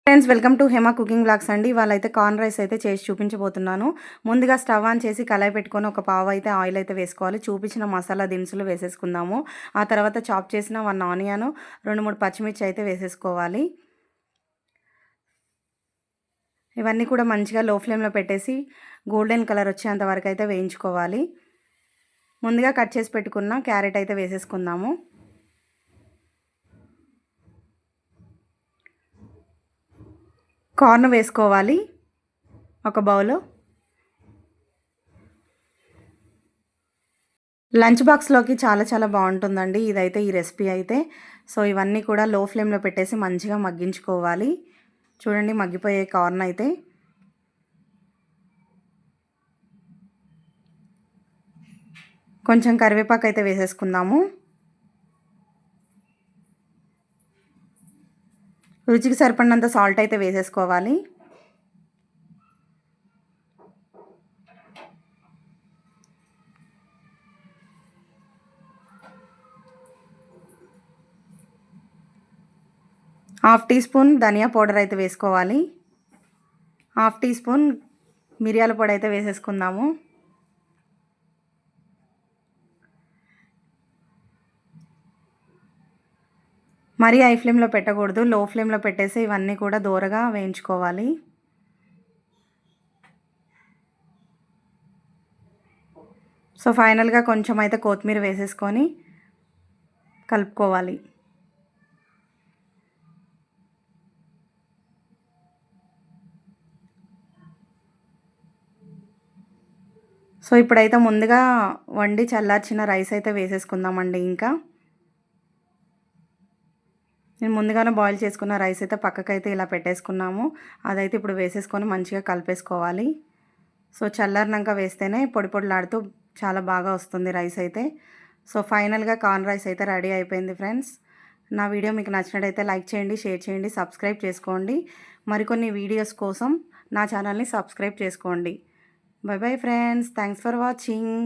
Friends, welcome to Hema cooking blogs అండి. వాళ్ళైతే corn rice అయితే చేసి చూపించబోతున్నాను. ముందుగా స్టవ్ ఆన్ చేసి కళాయి పెట్టుకొని ఒక పావు అయితే ఆయిల్ అయితే వేసుకోవాలి. చూపించిన మసాలా దినుసులు వేసేసుకుందాము. ఆ తర్వాత చాప్ చేసిన 1 ఆనియన్, 2-3 పచ్చిమిర్చి అయితే వేసేసుకోవాలి. ఇవన్నీ కూడా మంచిగా లో ఫ్లేమ్లో పెట్టేసి గోల్డెన్ కలర్ వచ్చేంత వరకు అయితే వేయించుకోవాలి. ముందుగా కట్ చేసి పెట్టుకున్న క్యారెట్ అయితే వేసేసుకుందాము. కార్న్ వేసుకోవాలి ఒక బౌలు. లంచ్ బాక్స్లోకి చాలా బాగుంటుందండి ఇదైతే, ఈ రెసిపీ అయితే. సో ఇవన్నీ కూడా లో ఫ్లేమ్లో పెట్టేసి మంచిగా మగ్గించుకోవాలి. చూడండి, మగ్గిపోయే కార్న్ అయితే. కొంచెం కరివేపాకు అయితే వేసేసుకుందాము. రుచికి సరిపడినంత సాల్ట్ అయితే వేసేసుకోవాలి. హాఫ్ టీ స్పూన్ ధనియా పౌడర్ అయితే వేసుకోవాలి. హాఫ్ టీ స్పూన్ మిరియాల పొడి అయితే వేసేసుకుందాము. మరీ హై ఫ్లేమ్లో పెట్టకూడదు, లో ఫ్లేమ్లో పెట్టేసి ఇవన్నీ కూడా దూరగా వేయించుకోవాలి. సో ఫైనల్గా కొంచెం అయితే కొత్తిమీర వేసేసుకొని కలుపుకోవాలి. సో ఇప్పుడైతే ముందుగా వండి చల్లార్చిన రైస్ అయితే వేసేసుకుందామండి. నేను ముందుగానే బాయిల్ చేసుకున్న రైస్ అయితే పక్కకైతే ఇలా పెట్టేసుకున్నాము. అదైతే ఇప్పుడు వేసేసుకొని మంచిగా కలిపేసుకోవాలి. సో చల్లారినాక వేస్తేనే పొడి పొడిలాడుతూ చాలా బాగా వస్తుంది రైస్ అయితే. సో ఫైనల్గా కార్న్ రైస్ అయితే రెడీ అయిపోయింది ఫ్రెండ్స్. నా వీడియో మీకు నచ్చినట్టయితే లైక్ చేయండి, షేర్ చేయండి, సబ్స్క్రైబ్ చేసుకోండి. మరికొన్ని వీడియోస్ కోసం నా ఛానల్ని సబ్స్క్రైబ్ చేసుకోండి. By bye friends, thanks for watching.